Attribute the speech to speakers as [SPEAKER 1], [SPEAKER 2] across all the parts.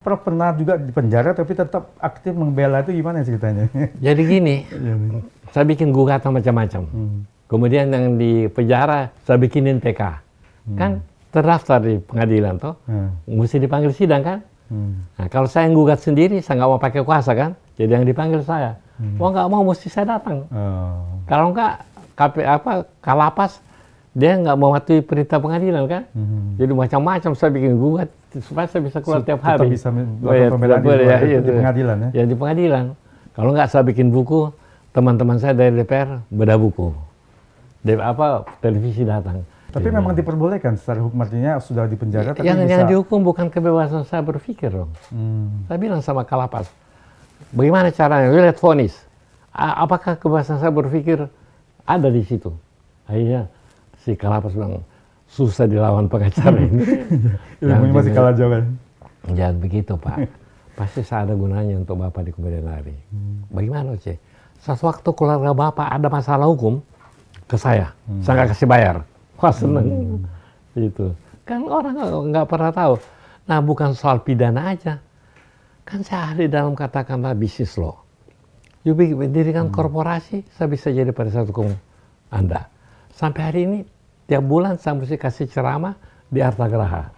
[SPEAKER 1] Prof pernah juga di penjara tapi tetap aktif membela, itu gimana ceritanya?
[SPEAKER 2] Jadi gini, saya bikin gugatan macam-macam. Kemudian yang di penjara saya bikinin PK. Kan terdaftar di pengadilan toh, mesti dipanggil sidang kan? Nah, kalau saya yang gugat sendiri, saya nggak mau pakai kuasa kan? Jadi yang dipanggil saya. Wah nggak mau, mesti saya datang. Kalau nggak, Kalapas, dia nggak mematuhi perintah pengadilan kan? Jadi macam-macam saya bikin gugat supaya saya bisa keluar tiap hari.
[SPEAKER 1] Tetap bisa melakukan pembelaan di pengadilan ya?
[SPEAKER 2] Ya di pengadilan. Kalau nggak saya bikin buku, teman-teman saya dari DPR beda buku. Televisi datang.
[SPEAKER 1] Tapi
[SPEAKER 2] jadi,
[SPEAKER 1] memang diperbolehkan secara hukum, artinya sudah di penjara tapi
[SPEAKER 2] yang
[SPEAKER 1] bisa...
[SPEAKER 2] dihukum bukan kebebasan saya berpikir dong. Saya bilang sama Kalapas, bagaimana caranya? Lihat vonis. Apakah kebebasan saya berpikir ada di situ? Akhirnya si Kalapas bilang, susah dilawan pengacara ini.
[SPEAKER 1] Ilmunya masih kalah jauh kan?
[SPEAKER 2] Jangan begitu Pak. Pasti saya ada gunanya untuk Bapak di kemudian hari. Bagaimana Oce? Sewaktu keluarga Bapak ada masalah hukum, ke saya nggak kasih bayar. Wah seneng. Gitu. Kan orang nggak pernah tahu. Nah bukan soal pidana aja. Kan saya ahli dalam katakanlah bisnis law. Mendirikan korporasi, saya bisa jadi penasihat hukum Anda. Sampai hari ini, tiap bulan saya mesti kasih ceramah di Artagraha.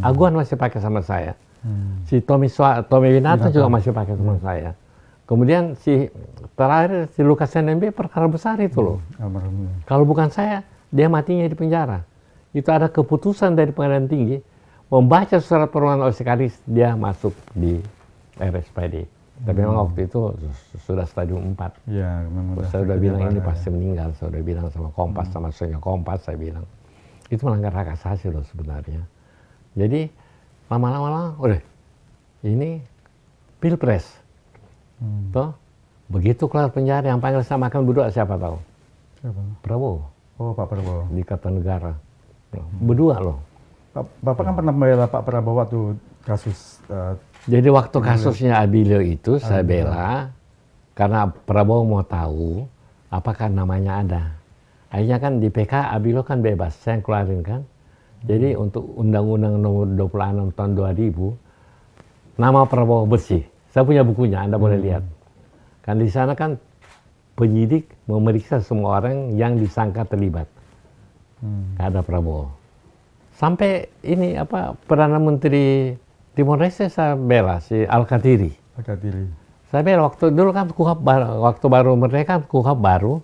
[SPEAKER 2] Aguan masih pakai sama saya. Si Tommy Winata juga masih pakai sama saya. Kemudian terakhir si Lukas NMB perkara besar itu loh. Kalau bukan saya, dia matinya di penjara. Itu ada keputusan dari pengadilan tinggi, membaca surat permohonan OCKADIS, dia masuk di RSPD. Tapi memang waktu itu sudah stadium 4.
[SPEAKER 1] Ya,
[SPEAKER 2] saya udah bilang ini pasti meninggal. Saya udah bilang sama Kompas, sama Sonya Kompas, saya bilang. Itu melanggar hak asasi loh sebenarnya. Jadi lama-lama, udah ini Pilpres. Toh, begitu keluar penjara yang panggil saya makan berdua siapa tahu?
[SPEAKER 1] Siapa?
[SPEAKER 2] Prabowo.
[SPEAKER 1] Oh Pak Prabowo.
[SPEAKER 2] Di Kartanegara. Berdua loh.
[SPEAKER 1] Bapak kan pernah membela Pak Prabowo waktu kasus...
[SPEAKER 2] Jadi waktu kasusnya Abilio itu saya bela karena Prabowo mau tahu apakah namanya ada. Akhirnya kan di PK Abilio kan bebas, saya yang keluarin kan. Jadi untuk Undang-Undang Nomor 26 Tahun 2000, nama Prabowo bersih. Saya punya bukunya, Anda boleh lihat. Kan di sana kan penyidik memeriksa semua orang yang disangka terlibat. Ada Prabowo. Sampai ini Perdana Menteri Timor Leste saya bela, si Al-Qadiri. Saya bela waktu dulu kan waktu baru merdeka KUHAP baru,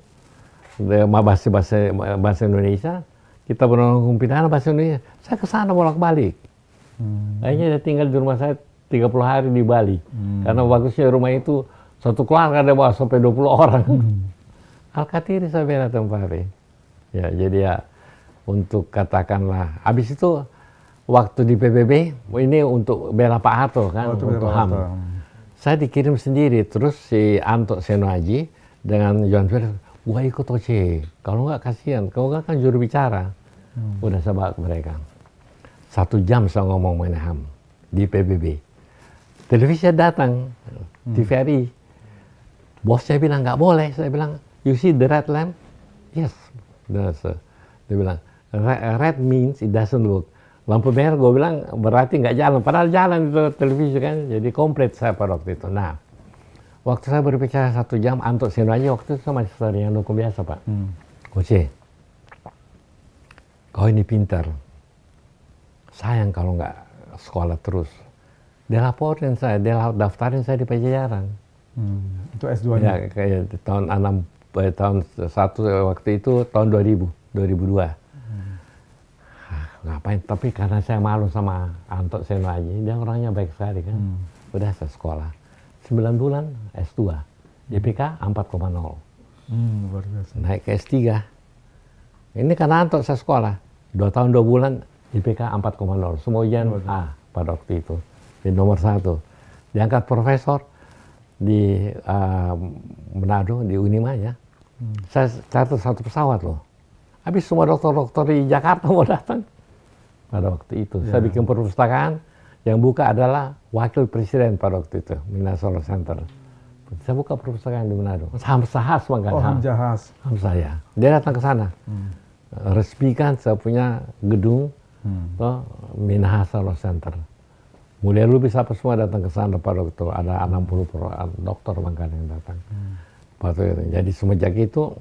[SPEAKER 2] bahasa Indonesia, kita berundang hukum pidana bahasa Indonesia. Saya ke sana bolak-balik. Akhirnya dia tinggal di rumah saya 30 hari di Bali. Karena bagusnya rumah itu satu keluarga ada bawa sampai 20 orang. Al-Qadiri saya bela tempat hari. Ya, jadi ya untuk katakanlah, habis itu waktu di PBB, ini untuk bela Pak Harto kan, untuk HAM. Saya dikirim sendiri, terus si Anto Senoaji dengan Johan Ferdinand, gua ikut Oce, kalau nggak kasihan, kalau nggak kan juru bicara. Udah saya bawa ke mereka. 1 jam saya ngomong mengenai HAM di PBB. Televisi datang, TVRI. Bos saya bilang nggak boleh, saya bilang, you see the red lamp? Yes. Dia bilang, red means it doesn't work. Lampu merah gue bilang berarti nggak jalan, padahal jalan itu televisi kan, jadi komplit saya pada waktu itu. Nah, waktu saya berbicara 1 jam, Anto Senoaji waktu itu saya masih sarjana hukum biasa Pak. Oce, kau ini pintar, sayang kalau nggak sekolah terus. Dia laporin saya, dia daftarin saya di Pajajaran.
[SPEAKER 1] Itu S2-nya?
[SPEAKER 2] Ya, kayak tahun 1 waktu itu tahun 2002. Ngapain? Tapi karena saya malu sama Anto Senoaji, dia orangnya baik sekali kan. Udah saya sekolah. 9 bulan S2. IPK 4,0.
[SPEAKER 1] Luar biasa.
[SPEAKER 2] Naik ke S3. Ini karena Anto saya sekolah. 2 tahun 2 bulan IPK 4,0. Semua ujian A pada waktu itu. Di nomor 1. Diangkat profesor di Manado, di Unima ya. Saya charter 1 pesawat loh. Habis semua dokter-dokter di Jakarta mau datang. Pada waktu itu, saya bikin perpustakaan yang buka adalah wakil presiden pada waktu itu, Minasolo Center. Saya buka perpustakaan di Manado. Hamzahas bang kan?
[SPEAKER 1] Hamzahas.
[SPEAKER 2] Saya. Dia datang ke sana, resmikan saya punya gedung, Minasolo Center. Mulia Lubis apa semua datang ke sana Pak Dokter. Ada 60 dokter Bangkali yang datang. Jadi semenjak itu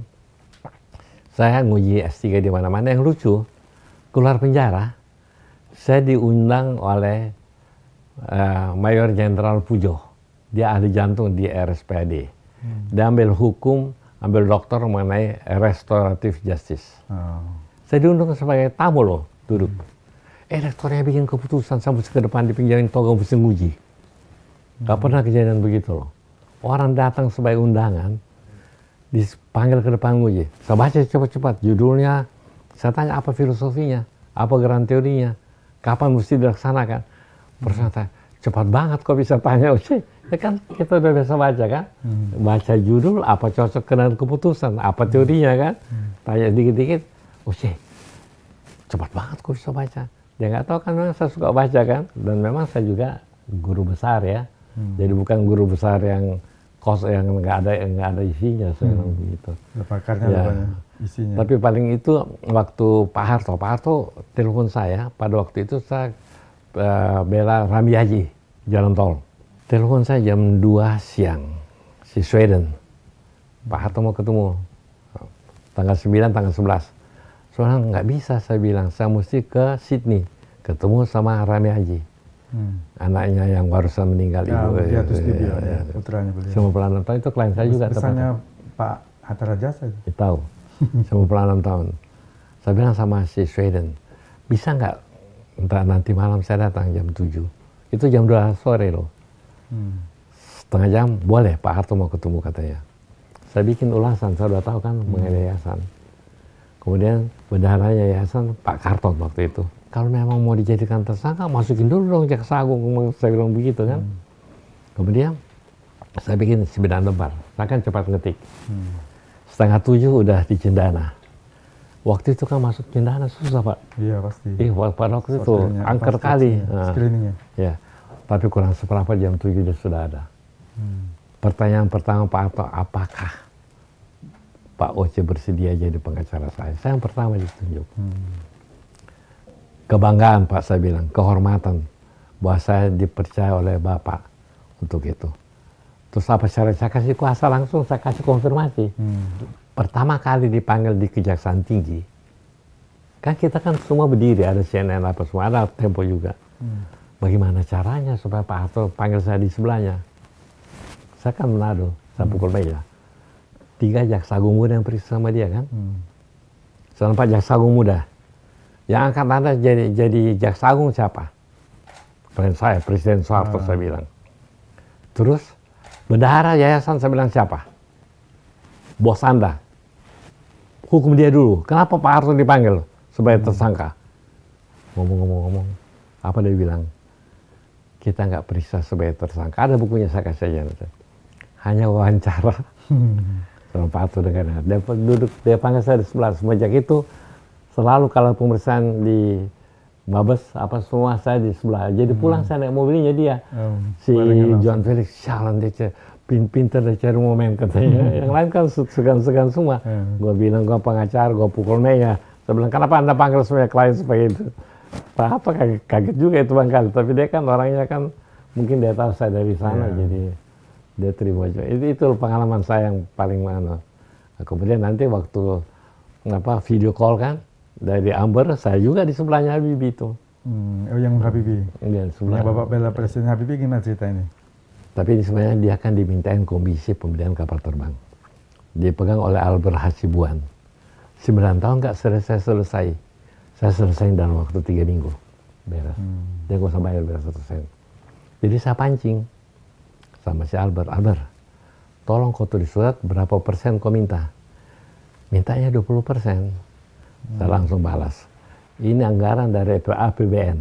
[SPEAKER 2] saya nguji S3 di mana-mana. Yang lucu, keluar penjara, saya diundang oleh Mayor Jenderal Pujo. Dia ahli jantung di RSPAD. Dia ambil hukum, ambil dokter mengenai restoratif justice. Saya diundang sebagai tamu loh, duduk. Rektornya bikin keputusan sampai ke depan di penjara toga mesti nguji. Gak pernah kejadian begitu loh. Orang datang sebagai undangan, dipanggil ke depan nguji. Saya baca cepat-cepat judulnya, saya tanya apa filosofinya, apa geran teorinya, kapan mesti dilaksanakan. Pertanyaan, cepat banget kok bisa tanya, ya kan kita udah biasa baca kan. Baca judul, apa cocok dengan keputusan, apa teorinya kan. Tanya dikit-dikit, cepat banget kok bisa baca. Ya nggak tahu kan memang saya suka baca kan, dan memang saya juga guru besar ya, jadi bukan guru besar yang yang nggak ada isinya, saya bilang begitu.
[SPEAKER 1] Pakarnya
[SPEAKER 2] ya.
[SPEAKER 1] Isinya.
[SPEAKER 2] Tapi paling itu waktu Pak Harto telepon saya pada waktu itu saya bela Rami Haji jalan tol, telepon saya jam 2 siang si Sweden, Pak Harto mau ketemu tanggal 9 tanggal 11. Soalnya nggak bisa, saya bilang, saya mesti ke Sydney, ketemu sama Rami Haji. Anaknya yang barusan meninggal
[SPEAKER 1] ya,
[SPEAKER 2] ibu.
[SPEAKER 1] Ya, putranya beliau.
[SPEAKER 2] Semua pelan 6 tahun, itu klien saya juga.
[SPEAKER 1] Pesannya Pak Hatta Rajasa itu.
[SPEAKER 2] Ya, tahu, semua pelan 6 tahun. Saya bilang sama si Sweden, bisa nggak nanti malam saya datang jam 7. Itu jam 2 sore loh. Setengah jam, boleh Pak Harto mau ketemu katanya. Saya bikin ulasan, saya udah tahu kan mengenai yayasan. Kemudian bendaharanya yayasan Pak Karton waktu itu. Kalau memang mau dijadikan tersangka, masukin dulu dong Jaksa Agung, saya bilang begitu kan. Kemudian saya bikin 9 lembar, saya kan cepat ngetik. 6:30 udah di Cendana. Waktu itu kan masuk Cendana susah Pak.
[SPEAKER 1] Iya pasti.
[SPEAKER 2] Pada waktu itu angker kali.
[SPEAKER 1] Screeningnya.
[SPEAKER 2] Ya, tapi kurang seperempat jam 7 sudah ada. Pertanyaan pertama Pak Harto, apakah Pak Oce bersedia jadi pengacara saya? Saya yang pertama ditunjuk. Kebanggaan Pak, saya bilang, kehormatan bahwa saya dipercaya oleh Bapak untuk itu. Terus apa syarat saya kasih kuasa langsung, saya kasih konfirmasi. Pertama kali dipanggil di Kejaksaan Tinggi, kan kita kan semua berdiri, ada CNN apa semua, ada Tempo juga. Bagaimana caranya supaya Pak Harto panggil saya di sebelahnya? Saya kan Manado, saya pukul meja. 3 jaksa agung muda yang periksa sama dia kan. Soalnya Pak jaksa agung muda. Yang angkat Anda jadi jaksa agung siapa? Klien saya, Presiden Soeharto, saya bilang. Terus, bendahara yayasan saya bilang siapa? Bos Anda. Hukum dia dulu. Kenapa Pak Harto dipanggil sebagai tersangka? Ngomong-ngomong, apa dia bilang? Kita nggak periksa sebagai tersangka. Ada bukunya saya kasih aja. Hanya wawancara. Sama Pak Harto dengan dia panggil saya di sebelah. Semenjak itu selalu kalau pemeriksaan di Mabes apa semua saya di sebelah. Jadi pulang saya naik mobilnya dia. Si John Felix, jalan dia pinter dia cari momen katanya. Yang lain kan segan-segan semua. Gue bilang gue pengacara, gue pukul meja. Saya bilang kenapa Anda panggil semua klien seperti itu? Pak Harto kaget juga itu Bangkali. Tapi dia kan orangnya kan mungkin dia tahu saya dari sana jadi dia terima juga. Itu pengalaman saya yang paling mana. Nah, kemudian nanti waktu video call kan dari Amber, saya juga di sebelahnya Habibie itu.
[SPEAKER 1] Yang Habibie.
[SPEAKER 2] Iya, sebelah.
[SPEAKER 1] Bapak bela Presiden Habibie gimana cerita ini?
[SPEAKER 2] Tapi ini sebenarnya dia akan dimintain komisi pembelian kapal terbang. Dipegang oleh Albert Hasibuan. 9 tahun nggak selesai. Saya selesaiin dalam waktu 3 minggu. Beres. Dia nggak usah bayar 1 sen. Jadi saya pancing sama si Albert, tolong kau tulis surat berapa persen kau minta. Mintanya 20%. Saya langsung balas. Ini anggaran dari APBN.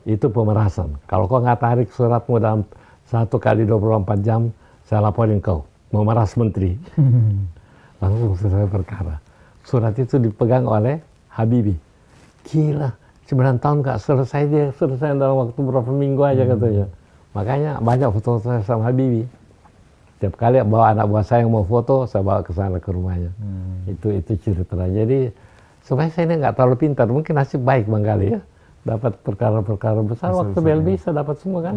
[SPEAKER 2] Itu pemerasan. Kalau kau nggak tarik suratmu dalam 1 kali 24 jam, saya laporin kau. Memeras menteri. Langsung selesai perkara. Surat itu dipegang oleh Habibie. Gila, 9 tahun nggak selesai, dia selesai dalam waktu berapa minggu aja katanya. Makanya banyak foto saya sama Habibie. Tiap kali bawa anak buah saya yang mau foto, saya bawa ke sana ke rumahnya. Itu ceritanya. Jadi supaya saya ini nggak terlalu pintar, mungkin nasib baik Bangkali ya. dapat perkara-perkara besar, waktu
[SPEAKER 1] Besar-besar,
[SPEAKER 2] BLB bisa dapat semua kan.